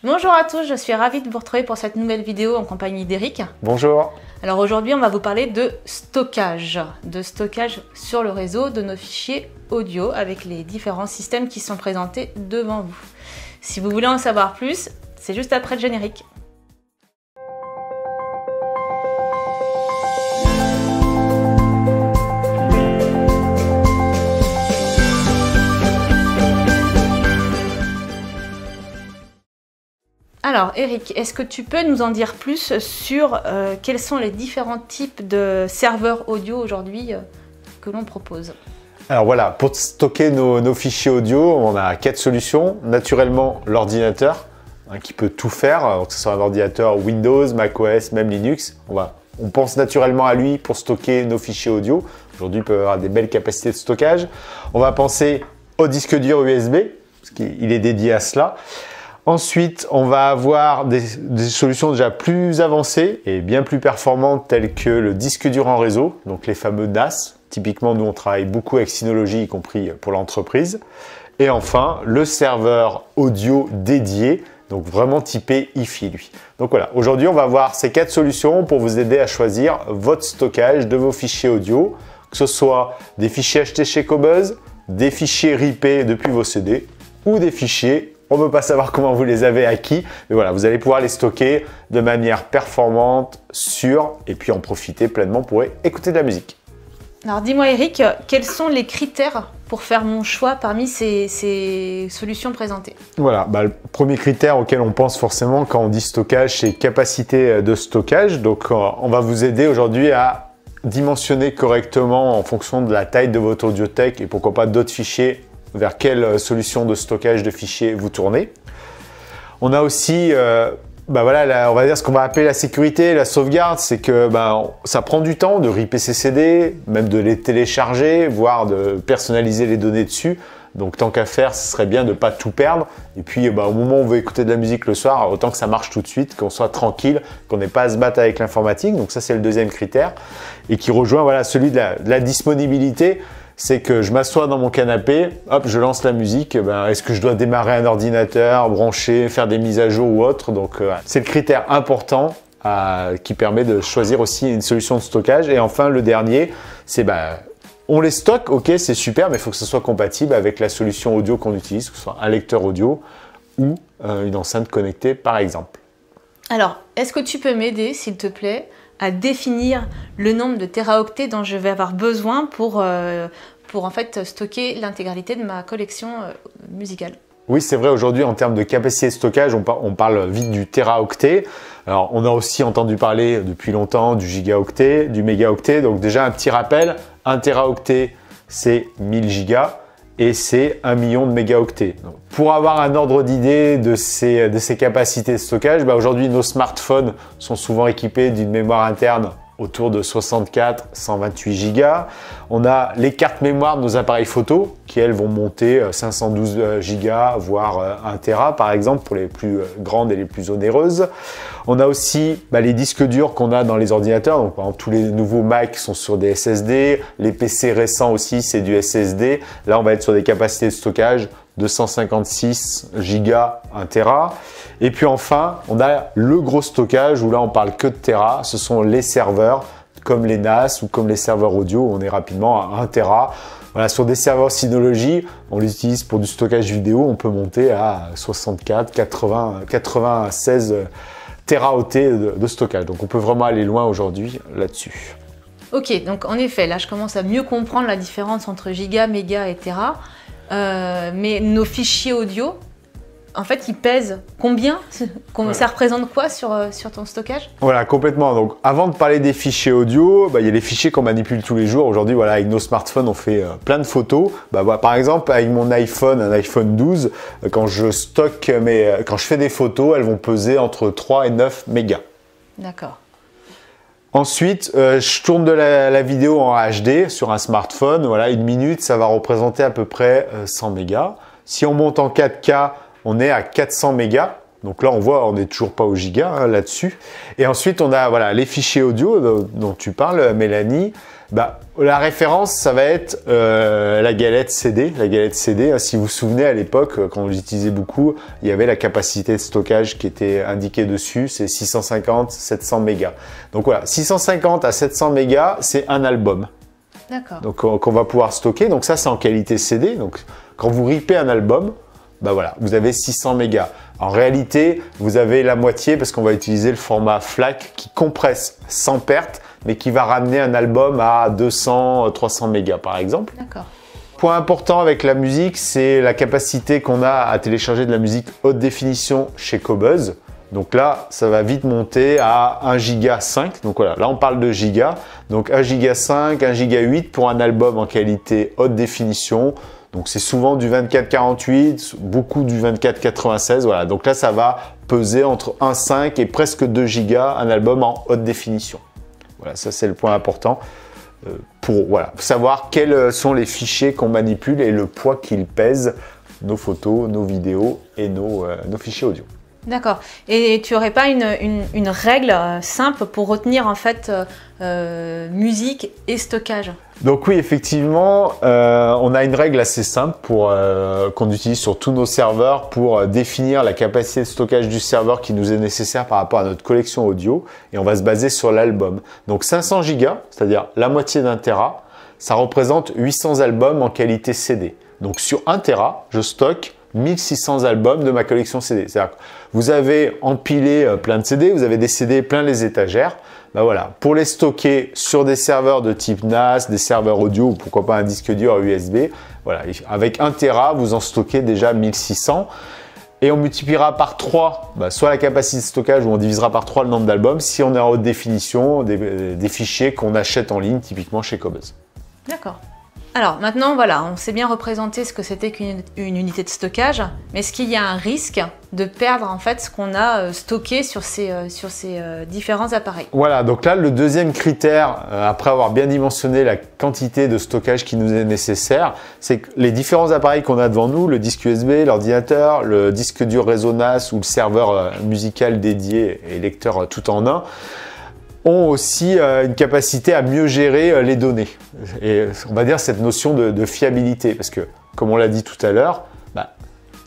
Bonjour à tous, je suis ravie de vous retrouver pour cette nouvelle vidéo en compagnie d'Eric. Bonjour. Alors aujourd'hui, on va vous parler de stockage sur le réseau de nos fichiers audio avec les différents systèmes qui sont présentés devant vous. Si vous voulez en savoir plus, c'est juste après le générique. Alors Eric, est-ce que tu peux nous en dire plus sur quels sont les différents types de serveurs audio aujourd'hui que l'on propose? Alors voilà, pour stocker nos fichiers audio, on a 4 solutions. Naturellement, l'ordinateur qui peut tout faire, que ce soit un ordinateur Windows, macOS, même Linux. On pense naturellement à lui pour stocker nos fichiers audio. Aujourd'hui, il peut avoir des belles capacités de stockage. On va penser au disque dur USB, parce qu'il est dédié à cela. Ensuite, on va avoir des solutions déjà plus avancées et bien plus performantes telles que le disque dur en réseau, donc les fameux NAS. Typiquement, nous, on travaille beaucoup avec Synology, y compris pour l'entreprise. Et enfin, le serveur audio dédié, donc vraiment typé hi-fi lui. Donc voilà, aujourd'hui, on va voir ces 4 solutions pour vous aider à choisir votre stockage de vos fichiers audio, que ce soit des fichiers achetés chez Qobuz, des fichiers ripés depuis vos CD ou des fichiers. On ne peut pas savoir comment vous les avez acquis, mais voilà, vous allez pouvoir les stocker de manière performante, sûre, et puis en profiter pleinement pour écouter de la musique. Alors dis-moi Eric, quels sont les critères pour faire mon choix parmi ces solutions présentées? Voilà, le premier critère auquel on pense forcément quand on dit stockage, c'est capacité de stockage. Donc on va vous aider aujourd'hui à dimensionner correctement en fonction de la taille de votre audiothèque et pourquoi pas d'autres fichiers, vers quelle solution de stockage de fichiers vous tournez. On a aussi, on va dire ce qu'on va appeler la sécurité, la sauvegarde, c'est que ça prend du temps de ripper ces CD, même de les télécharger, voire de personnaliser les données dessus. Donc tant qu'à faire, ce serait bien de ne pas tout perdre. Et puis au moment où on veut écouter de la musique le soir, autant que ça marche tout de suite, qu'on soit tranquille, qu'on n'ait pas à se battre avec l'informatique. Donc ça, c'est le deuxième critère. Et qui rejoint celui de la disponibilité. C'est que je m'assois dans mon canapé, hop, je lance la musique, est-ce que je dois démarrer un ordinateur, brancher, faire des mises à jour ou autre? Donc c'est le critère important qui permet de choisir aussi une solution de stockage. Et enfin, le dernier, c'est on les stocke, ok, c'est super, mais il faut que ce soit compatible avec la solution audio qu'on utilise, que ce soit un lecteur audio ou une enceinte connectée par exemple. Alors, est-ce que tu peux m'aider, s'il te plaît, à définir le nombre de téraoctets dont je vais avoir besoin pour en fait stocker l'intégralité de ma collection musicale? Oui, c'est vrai, aujourd'hui, en termes de capacité de stockage, on parle vite du téraoctet. Alors, on a aussi entendu parler depuis longtemps du gigaoctet, du mégaoctet. Donc déjà, un petit rappel, un téraoctet, c'est 1000 gigas. Et c'est 1 million de mégaoctets. Donc, pour avoir un ordre d'idée de ces capacités de stockage, aujourd'hui nos smartphones sont souvent équipés d'une mémoire interne autour de 64-128 gigas. On a les cartes mémoire de nos appareils photo qui elles vont monter 512 gigas voire 1 Tera par exemple pour les plus grandes et les plus onéreuses. On a aussi les disques durs qu'on a dans les ordinateurs. Donc par exemple, tous les nouveaux Mac sont sur des SSD, les PC récents aussi c'est du SSD. Là on va être sur des capacités de stockage 256 gigas, 1 Tera. Et puis enfin, on a le gros stockage où là on parle que de Tera. Ce sont les serveurs comme les NAS ou comme les serveurs audio où on est rapidement à 1 Tera. Voilà, sur des serveurs Synology, on les utilise pour du stockage vidéo. On peut monter à 64, 80, 96 téraoctets de stockage. Donc on peut vraiment aller loin aujourd'hui là-dessus. Ok, donc en effet, là je commence à mieux comprendre la différence entre giga, méga et Tera. Mais nos fichiers audio, en fait, ils pèsent combien? Ça représente quoi sur ton stockage? Voilà, complètement. Donc, avant de parler des fichiers audio, il y a les fichiers qu'on manipule tous les jours. Aujourd'hui, avec nos smartphones, on fait plein de photos. Par exemple, avec mon iPhone, un iPhone 12, quand je stocke quand je fais des photos, elles vont peser entre 3 et 9 mégas. D'accord. Ensuite, je tourne de la vidéo en HD sur un smartphone. Voilà, 1 minute, ça va représenter à peu près 100 mégas. Si on monte en 4K, on est à 400 mégas. Donc là, on voit, on n'est toujours pas au giga hein, là-dessus. Et ensuite, on a voilà, les fichiers audio dont tu parles, Mélanie. Bah, la référence, ça va être la galette CD. La galette CD, hein, si vous vous souvenez, à l'époque, quand on l'utilisait beaucoup, il y avait la capacité de stockage qui était indiquée dessus, c'est 650, 700 mégas. Donc voilà, 650 à 700 mégas, c'est un album. D'accord. Donc qu'on va pouvoir stocker. Donc ça, c'est en qualité CD. Donc quand vous ripez un album, bah voilà, vous avez 600 mégas. En réalité, vous avez la moitié parce qu'on va utiliser le format FLAC qui compresse sans perte, mais qui va ramener un album à 200, 300 mégas par exemple. D'accord. Point important avec la musique, c'est la capacité qu'on a à télécharger de la musique haute définition chez Qobuz. Donc là, ça va vite monter à 1 giga 5. Donc voilà, là on parle de giga. Donc 1 giga 5, 1 giga 8 pour un album en qualité haute définition. Donc c'est souvent du 24-48, beaucoup du 24-96. Voilà, donc là ça va peser entre 1,5 et presque 2 gigas un album en haute définition. Voilà, ça c'est le point important pour voilà, savoir quels sont les fichiers qu'on manipule et le poids qu'ils pèsent, nos photos, nos vidéos et nos fichiers audio. D'accord. Et tu n'aurais pas une règle simple pour retenir en fait musique et stockage? Donc oui, effectivement, on a une règle assez simple qu'on utilise sur tous nos serveurs pour définir la capacité de stockage du serveur qui nous est nécessaire par rapport à notre collection audio. Et on va se baser sur l'album. Donc 500 gigas, c'est-à-dire la moitié d'un téra, ça représente 800 albums en qualité CD. Donc sur 1 téra, je stocke 1600 albums de ma collection CD. C'est-à-dire que vous avez empilé plein de CD, vous avez des CD plein les étagères. Ben voilà, pour les stocker sur des serveurs de type NAS, des serveurs audio ou pourquoi pas un disque dur USB, voilà, avec 1 Tera, vous en stockez déjà 1600. Et on multipliera par 3, soit la capacité de stockage ou on divisera par 3 le nombre d'albums si on est en haute définition, des fichiers qu'on achète en ligne, typiquement chez Qobuz. D'accord. Alors maintenant, voilà, on s'est bien représenté ce que c'était qu'une unité de stockage, mais est-ce qu'il y a un risque de perdre en fait ce qu'on a stocké sur ces différents appareils? Voilà, donc là, le deuxième critère, après avoir bien dimensionné la quantité de stockage qui nous est nécessaire, c'est que les différents appareils qu'on a devant nous, le disque USB, l'ordinateur, le disque dur réseau NAS ou le serveur musical dédié et lecteur tout en un, ont aussi une capacité à mieux gérer les données. Et on va dire cette notion de fiabilité, parce que comme on l'a dit tout à l'heure,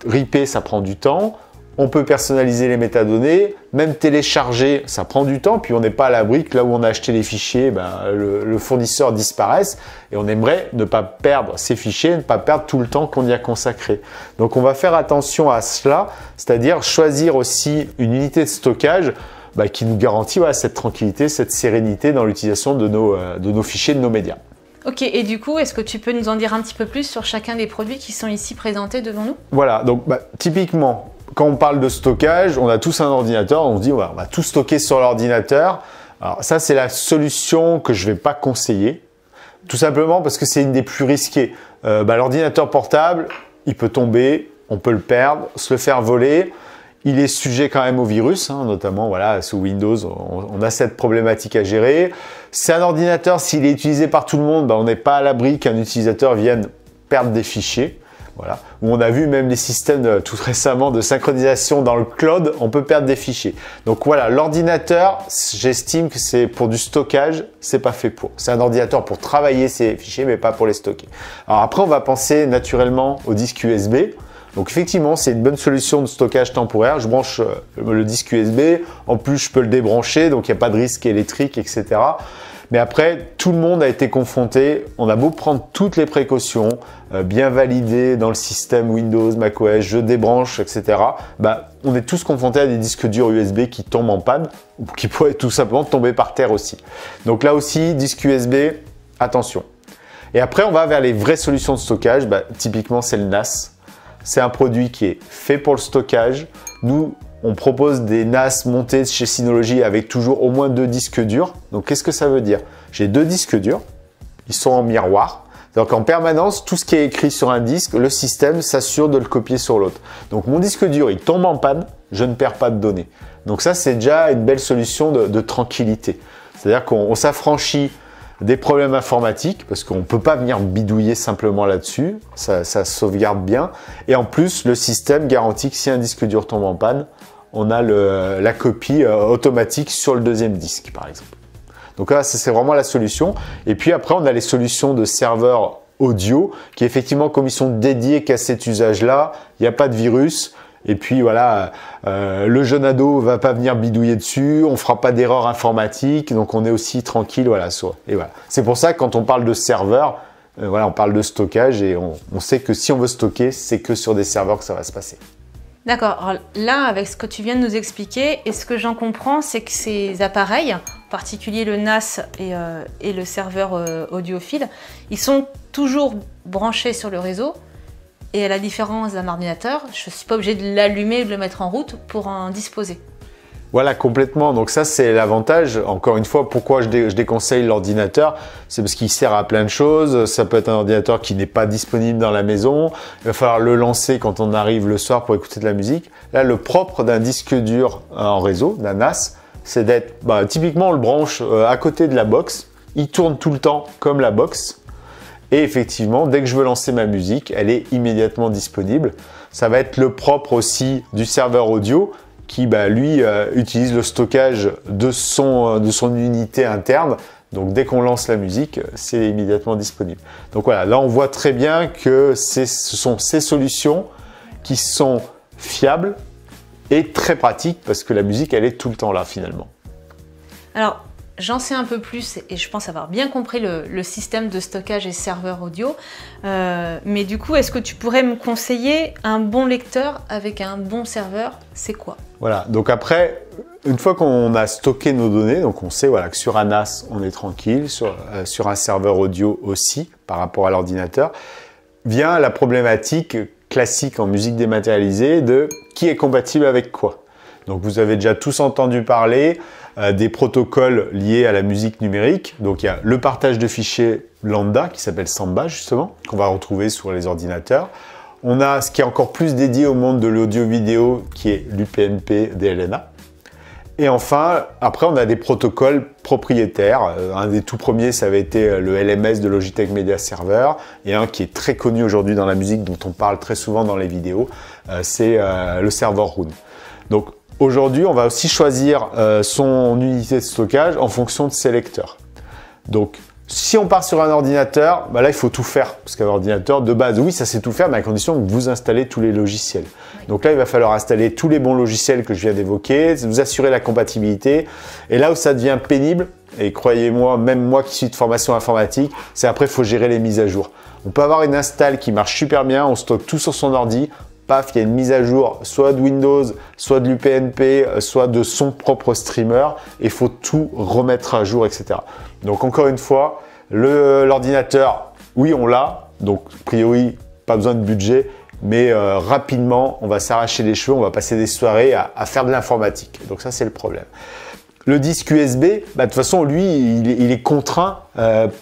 ripper ça prend du temps, on peut personnaliser les métadonnées, même télécharger ça prend du temps, puis on n'est pas à l'abri que là où on a acheté les fichiers, le fournisseur disparaisse et on aimerait ne pas perdre ces fichiers, ne pas perdre tout le temps qu'on y a consacré. Donc on va faire attention à cela, c'est-à-dire choisir aussi une unité de stockage qui nous garantit cette tranquillité, cette sérénité dans l'utilisation de nos fichiers, de nos médias. Ok, et du coup, est-ce que tu peux nous en dire un petit peu plus sur chacun des produits qui sont ici présentés devant nous? Voilà, donc typiquement, quand on parle de stockage, on a tous un ordinateur, on se dit on va tout stocker sur l'ordinateur. Alors ça, c'est la solution que je ne vais pas conseiller, tout simplement parce que c'est une des plus risquées. L'ordinateur portable, il peut tomber, on peut le perdre, se le faire voler. Il est sujet quand même au virus, notamment voilà, sous Windows, on a cette problématique à gérer. C'est un ordinateur, s'il est utilisé par tout le monde, on n'est pas à l'abri qu'un utilisateur vienne perdre des fichiers. Voilà. Où on a vu même les systèmes tout récemment de synchronisation dans le cloud, on peut perdre des fichiers. Donc voilà, l'ordinateur, j'estime que c'est pour du stockage, c'est pas fait pour. C'est un ordinateur pour travailler ces fichiers, mais pas pour les stocker. Alors après, on va penser naturellement au disque USB. Donc effectivement, c'est une bonne solution de stockage temporaire. Je branche le disque USB, en plus je peux le débrancher, donc il n'y a pas de risque électrique, etc. Mais après, tout le monde a été confronté, on a beau prendre toutes les précautions, bien validées dans le système Windows, macOS, je débranche, etc. On est tous confrontés à des disques durs USB qui tombent en panne, ou qui pourraient tout simplement tomber par terre aussi. Donc là aussi, disque USB, attention. Et après, on va vers les vraies solutions de stockage, typiquement c'est le NAS. C'est un produit qui est fait pour le stockage. Nous, on propose des NAS montés chez Synology avec toujours au moins 2 disques durs. Donc, qu'est-ce que ça veut dire? J'ai 2 disques durs, ils sont en miroir. Donc, en permanence, tout ce qui est écrit sur un disque, le système s'assure de le copier sur l'autre. Donc, mon disque dur, il tombe en panne, je ne perds pas de données. Donc, ça, c'est déjà une belle solution de tranquillité. C'est-à-dire qu'on s'affranchit des problèmes informatiques parce qu'on ne peut pas venir bidouiller simplement là-dessus, ça sauvegarde bien. Et en plus, le système garantit que si un disque dur tombe en panne, on a la copie automatique sur le deuxième disque, par exemple. Donc là, c'est vraiment la solution. Et puis après, on a les solutions de serveurs audio qui, effectivement, comme ils sont dédiés qu'à cet usage-là, il n'y a pas de virus. Et puis voilà, le jeune ado va pas venir bidouiller dessus, on fera pas d'erreur informatique, donc on est aussi tranquille, voilà. Et voilà. C'est pour ça que quand on parle de serveur, voilà, on parle de stockage et on sait que si on veut stocker, c'est que sur des serveurs que ça va se passer. D'accord. Alors là, avec ce que tu viens de nous expliquer, et ce que j'en comprends, c'est que ces appareils, en particulier le NAS et le serveur audiophile, ils sont toujours branchés sur le réseau. Et à la différence d'un ordinateur, je ne suis pas obligée de l'allumer et de le mettre en route pour en disposer. Voilà, complètement. Donc ça, c'est l'avantage. Encore une fois, pourquoi je déconseille l'ordinateur? C'est parce qu'il sert à plein de choses. Ça peut être un ordinateur qui n'est pas disponible dans la maison. Il va falloir le lancer quand on arrive le soir pour écouter de la musique. Là, le propre d'un disque dur en réseau, d'un NAS, c'est d'être, typiquement, on le branche à côté de la box. Il tourne tout le temps comme la box. Et effectivement, dès que je veux lancer ma musique, elle est immédiatement disponible. Ça va être le propre aussi du serveur audio qui, lui, utilise le stockage de son unité interne. Donc, dès qu'on lance la musique, c'est immédiatement disponible. Donc voilà, là, on voit très bien que ce sont ces solutions qui sont fiables et très pratiques parce que la musique, elle est tout le temps là, finalement. Alors, j'en sais un peu plus et je pense avoir bien compris le système de stockage et serveur audio. Mais du coup, est-ce que tu pourrais me conseiller un bon lecteur avec un bon serveur? C'est quoi? Voilà, donc après, une fois qu'on a stocké nos données, donc on sait voilà, que sur un NAS, on est tranquille, sur un serveur audio aussi, par rapport à l'ordinateur, vient la problématique classique en musique dématérialisée de qui est compatible avec quoi. Donc vous avez déjà tous entendu parler des protocoles liés à la musique numérique. Donc il y a le partage de fichiers lambda qui s'appelle Samba justement, qu'on va retrouver sur les ordinateurs. On a ce qui est encore plus dédié au monde de l'audio-vidéo qui est l'UPnP DLNA. Et enfin, après on a des protocoles propriétaires. Un des tout premiers, ça avait été le LMS de Logitech Media Server. Et un qui est très connu aujourd'hui dans la musique, dont on parle très souvent dans les vidéos, c'est le serveur Roon. Donc aujourd'hui, on va aussi choisir son unité de stockage en fonction de ses lecteurs. Donc, si on part sur un ordinateur, là, il faut tout faire. Parce qu'un ordinateur, de base, oui, ça sait tout faire, mais à condition que vous installez tous les logiciels. Donc là, il va falloir installer tous les bons logiciels que je viens d'évoquer, vous assurer la compatibilité. Et là où ça devient pénible, et croyez-moi, même moi qui suis de formation informatique, c'est après, il faut gérer les mises à jour. On peut avoir une install qui marche super bien, on stocke tout sur son ordi. Paf, il y a une mise à jour, soit de Windows, soit de l'UPnP, soit de son propre streamer. Et il faut tout remettre à jour, etc. Donc encore une fois, l'ordinateur, oui, on l'a. Donc a priori, pas besoin de budget. Mais rapidement, on va s'arracher les cheveux, on va passer des soirées à faire de l'informatique. Donc ça, c'est le problème. Le disque USB, de toute façon, lui, il est contraint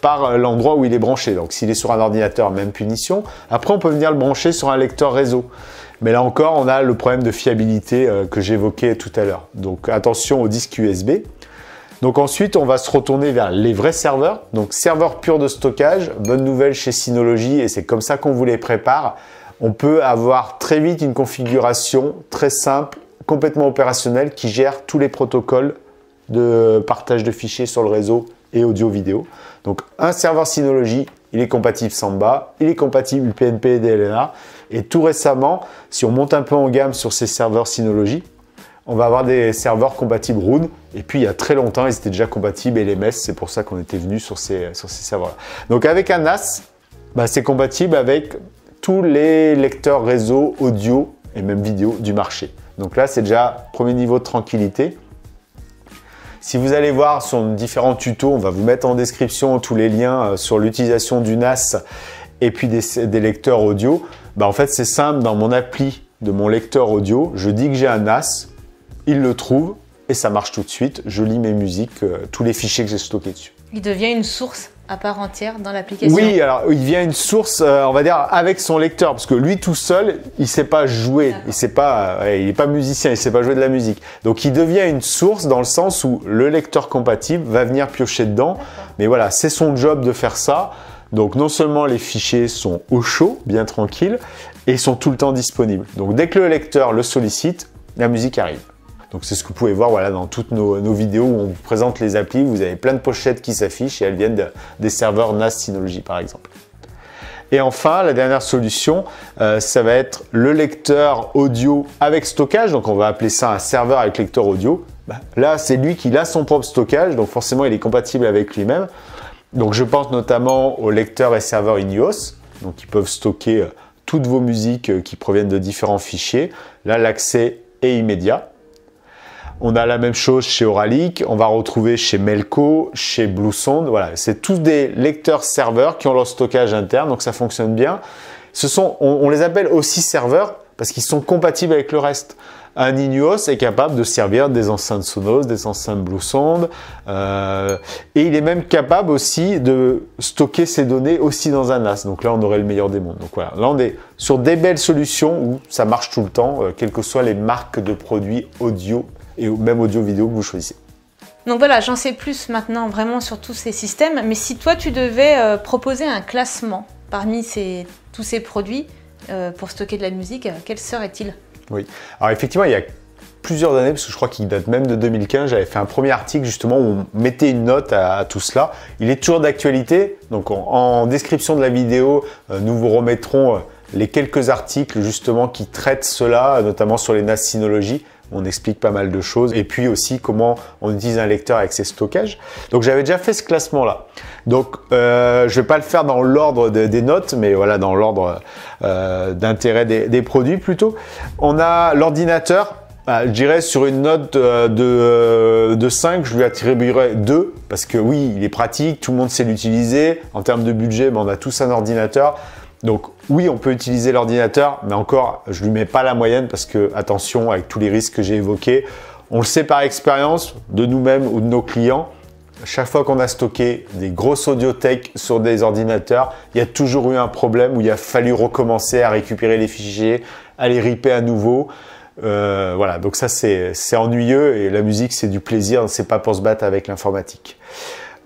par l'endroit où il est branché. Donc, s'il est sur un ordinateur, même punition. Après, on peut venir le brancher sur un lecteur réseau. Mais là encore, on a le problème de fiabilité que j'évoquais tout à l'heure. Donc, attention au disque USB. Donc ensuite, on va se retourner vers les vrais serveurs. Donc, serveurs purs de stockage. Bonne nouvelle chez Synology, et c'est comme ça qu'on vous les prépare. On peut avoir très vite une configuration très simple, complètement opérationnelle, qui gère tous les protocoles de partage de fichiers sur le réseau et audio-vidéo. Donc un serveur Synology, il est compatible Samba, il est compatible UPnP et DLNA. Et tout récemment, si on monte un peu en gamme sur ces serveurs Synology, on va avoir des serveurs compatibles Roon. Et puis il y a très longtemps, ils étaient déjà compatibles LMS, c'est pour ça qu'on était venu sur ces serveurs-là. Donc avec un NAS, c'est compatible avec tous les lecteurs réseau audio et même vidéo du marché. Donc là, c'est déjà premier niveau de tranquillité. Si vous allez voir sur différents tutos, on va vous mettre en description tous les liens sur l'utilisation du NAS et puis des lecteurs audio. En fait, c'est simple, dans mon appli de mon lecteur audio, je dis que j'ai un NAS, il le trouve et ça marche tout de suite. Je lis mes musiques, tous les fichiers que j'ai stockés dessus. Il devient une source à part entière dans l'application. Oui, alors il devient une source, on va dire, avec son lecteur, parce que lui tout seul, il ne sait pas jouer, il n'est pas musicien, il ne sait pas jouer de la musique. Donc il devient une source dans le sens où le lecteur compatible va venir piocher dedans. Mais voilà, c'est son job de faire ça. Donc non seulement les fichiers sont au chaud, bien tranquilles, et ils sont tout le temps disponibles. Donc dès que le lecteur le sollicite, la musique arrive. Donc c'est ce que vous pouvez voir voilà, dans toutes nos vidéos où on vous présente les applis. Vous avez plein de pochettes qui s'affichent et elles viennent des serveurs NAS Synology par exemple. Et enfin, la dernière solution, ça va être le lecteur audio avec stockage. Donc on va appeler ça un serveur avec lecteur audio. Là, c'est lui qui a son propre stockage, donc forcément il est compatible avec lui-même. Donc je pense notamment aux lecteurs et serveurs Ineos, donc qui peuvent stocker toutes vos musiques qui proviennent de différents fichiers. Là, l'accès est immédiat. On a la même chose chez Auralic, on va retrouver chez Melco, chez Bluesound. Voilà, c'est tous des lecteurs serveurs qui ont leur stockage interne, donc ça fonctionne bien. On les appelle aussi serveurs parce qu'ils sont compatibles avec le reste. Un Ineos est capable de servir des enceintes Sonos, des enceintes Bluesound, et il est même capable aussi de stocker ses données aussi dans un NAS. Donc là, on aurait le meilleur des mondes. Donc voilà, là on est sur des belles solutions où ça marche tout le temps, quelles que soient les marques de produits audio et même audio-vidéo que vous choisissez. Donc voilà, j'en sais plus maintenant vraiment sur tous ces systèmes, mais si toi tu devais proposer un classement parmi tous ces produits pour stocker de la musique, quel serait-il? Oui, alors effectivement il y a plusieurs années, parce que je crois qu'il date même de 2015, j'avais fait un premier article justement où on mettait une note à tout cela. Il est toujours d'actualité, donc en description de la vidéo, nous vous remettrons les quelques articles justement qui traitent cela, notamment sur les NAS Synology. On explique pas mal de choses et puis aussi comment on utilise un lecteur avec ses stockages. Donc j'avais déjà fait ce classement-là. Donc je vais pas le faire dans l'ordre des notes, mais voilà dans l'ordre d'intérêt des produits plutôt. On a l'ordinateur. Je dirais sur une note de 5, je lui attribuerais 2 parce que oui, il est pratique, tout le monde sait l'utiliser. En termes de budget, on a tous un ordinateur. Donc oui, on peut utiliser l'ordinateur, mais encore, je lui mets pas la moyenne parce que, attention, avec tous les risques que j'ai évoqués, on le sait par expérience de nous-mêmes ou de nos clients, chaque fois qu'on a stocké des grosses audiothèques sur des ordinateurs, il y a toujours eu un problème où il a fallu recommencer à récupérer les fichiers, à les ripper à nouveau. Voilà, donc ça c'est ennuyeux et la musique c'est du plaisir, c'est pas pour se battre avec l'informatique.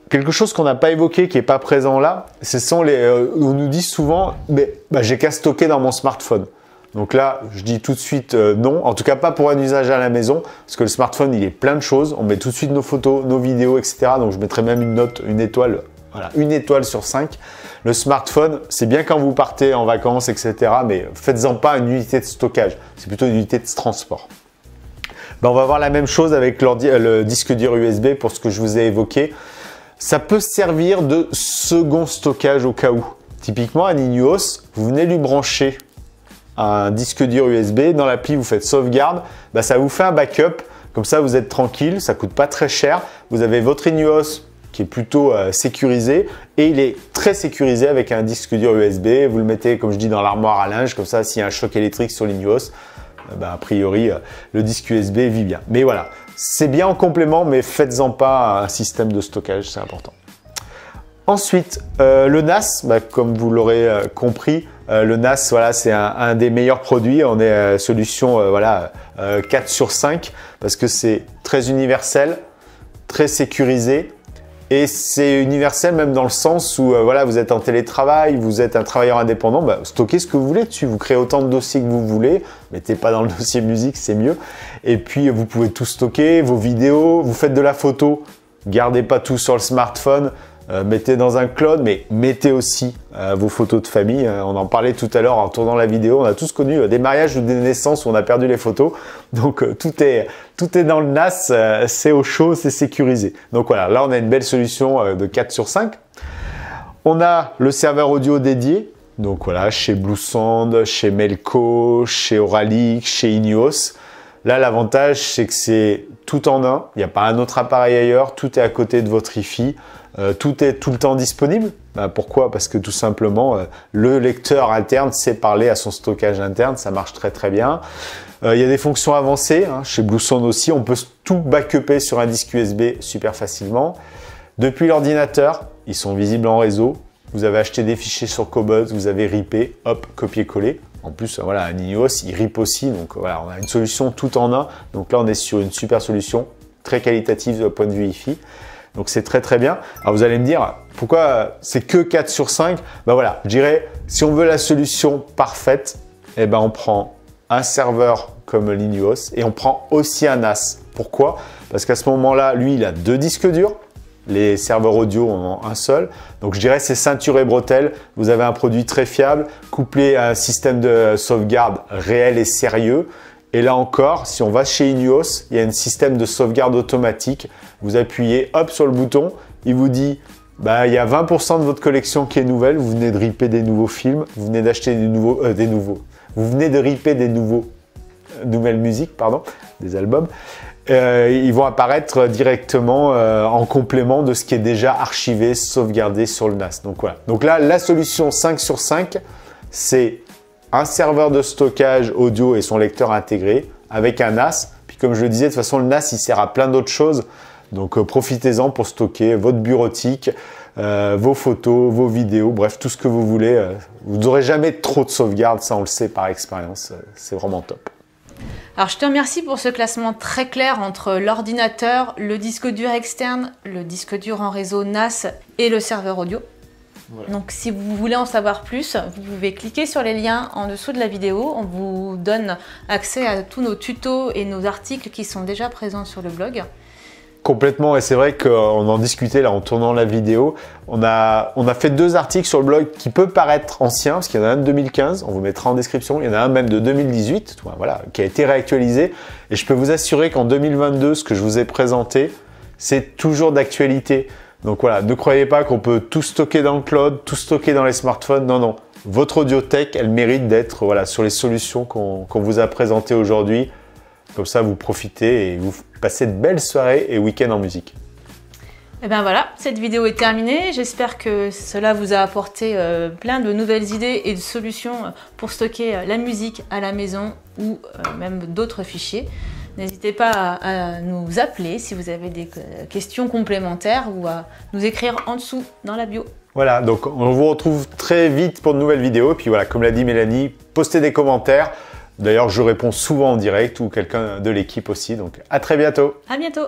Quelque chose qu'on n'a pas évoqué, qui n'est pas présent là, ce sont on nous dit souvent, mais j'ai qu'à stocker dans mon smartphone. Donc là, je dis tout de suite non, en tout cas pas pour un usage à la maison, parce que le smartphone, il est plein de choses. On met tout de suite nos photos, nos vidéos, etc. Donc je mettrai même une note, une étoile, voilà, 1 étoile sur 5. Le smartphone, c'est bien quand vous partez en vacances, etc. Mais faites-en pas une unité de stockage, c'est plutôt une unité de transport. On va voir la même chose avec le disque dur USB pour ce que je vous ai évoqué. Ça peut servir de second stockage au cas où. Typiquement, un Ineos, vous venez lui brancher un disque dur USB. Dans l'appli, vous faites sauvegarde. Ça vous fait un backup. Comme ça, vous êtes tranquille. Ça ne coûte pas très cher. Vous avez votre Ineos qui est plutôt sécurisé. Et il est très sécurisé avec un disque dur USB. Vous le mettez, comme je dis, dans l'armoire à linge. Comme ça, s'il y a un choc électrique sur l'Ineos, a priori, le disque USB vit bien. Mais voilà. C'est bien en complément, mais faites-en pas un système de stockage, c'est important. Ensuite, le NAS, comme vous l'aurez compris, le NAS, voilà, c'est un des meilleurs produits. On est solution 4 sur 5 parce que c'est très universel, très sécurisé. Et c'est universel même dans le sens où vous êtes en télétravail, vous êtes un travailleur indépendant, stockez ce que vous voulez dessus. Vous créez autant de dossiers que vous voulez, mettez pas dans le dossier musique, c'est mieux. Et puis vous pouvez tout stocker, vos vidéos, vous faites de la photo, gardez pas tout sur le smartphone, mettez dans un cloud, mais mettez aussi vos photos de famille. On en parlait tout à l'heure en tournant la vidéo, on a tous connu des mariages ou des naissances où on a perdu les photos. Donc tout est dans le NAS, c'est au chaud, c'est sécurisé. Donc voilà, là on a une belle solution de 4 sur 5. On a le serveur audio dédié, donc voilà, chez Bluesound, chez Melco, chez Auralic, chez Ineos. Là, l'avantage, c'est que c'est tout en un. Il n'y a pas un autre appareil ailleurs. Tout est à côté de votre Wi-Fi. Tout est tout le temps disponible. Pourquoi? Parce que tout simplement, le lecteur interne sait parler à son stockage interne. Ça marche très très bien. Il y a des fonctions avancées. Chez Bluesound aussi, on peut tout backuper sur un disque USB super facilement. Depuis l'ordinateur, ils sont visibles en réseau. Vous avez acheté des fichiers sur Cobuzz, vous avez ripé, hop, copier-coller. En plus, voilà, un Ineos, il rip aussi. Donc voilà, on a une solution tout en un. Donc là, on est sur une super solution, très qualitative du point de vue Wi-Fi. Donc c'est très très bien. Alors vous allez me dire, pourquoi c'est que 4 sur 5? Voilà, je dirais, si on veut la solution parfaite, on prend un serveur comme l'Inuos. Et on prend aussi un NAS. Pourquoi? Parce qu'à ce moment-là, lui, il a 2 disques durs. Les serveurs audio en ont un seul. Donc je dirais c'est ceinture et bretelles. Vous avez un produit très fiable, couplé à un système de sauvegarde réel et sérieux. Et là encore, si on va chez Inuos, il y a un système de sauvegarde automatique. Vous appuyez hop sur le bouton, il vous dit bah, il y a 20% de votre collection qui est nouvelle, vous venez de ripper des nouveaux films, vous venez d'acheter vous venez de ripper des nouvelles musiques, pardon, des albums. Ils vont apparaître directement en complément de ce qui est déjà archivé, sauvegardé sur le NAS. Donc voilà. Donc là, la solution 5 sur 5, c'est un serveur de stockage audio et son lecteur intégré avec un NAS. Puis comme je le disais, de toute façon, le NAS, il sert à plein d'autres choses. Donc profitez-en pour stocker votre bureautique, vos photos, vos vidéos, bref, tout ce que vous voulez. Vous n'aurez jamais trop de sauvegarde, ça on le sait par expérience. C'est vraiment top. Alors je te remercie pour ce classement très clair entre l'ordinateur, le disque dur externe, le disque dur en réseau NAS et le serveur audio. Voilà. Donc si vous voulez en savoir plus, vous pouvez cliquer sur les liens en dessous de la vidéo. On vous donne accès à tous nos tutos et nos articles qui sont déjà présents sur le blog. Complètement, et c'est vrai qu'on en discutait là en tournant la vidéo. On a fait 2 articles sur le blog qui peut paraître anciens, parce qu'il y en a un de 2015, on vous mettra en description. Il y en a un même de 2018, voilà, qui a été réactualisé. Et je peux vous assurer qu'en 2022, ce que je vous ai présenté, c'est toujours d'actualité. Donc voilà, ne croyez pas qu'on peut tout stocker dans le cloud, tout stocker dans les smartphones. Non, non. Votre audiothèque, elle mérite d'être voilà, sur les solutions qu'on vous a présentées aujourd'hui. Comme ça, vous profitez et vous passez de belles soirées et week-ends en musique. Et bien voilà, cette vidéo est terminée. J'espère que cela vous a apporté plein de nouvelles idées et de solutions pour stocker la musique à la maison ou même d'autres fichiers. N'hésitez pas à nous appeler si vous avez des questions complémentaires ou à nous écrire en dessous dans la bio. Voilà, donc on vous retrouve très vite pour de nouvelles vidéos. Et puis voilà, comme l'a dit Mélanie, postez des commentaires. D'ailleurs, je réponds souvent en direct ou quelqu'un de l'équipe aussi. Donc à très bientôt. À bientôt.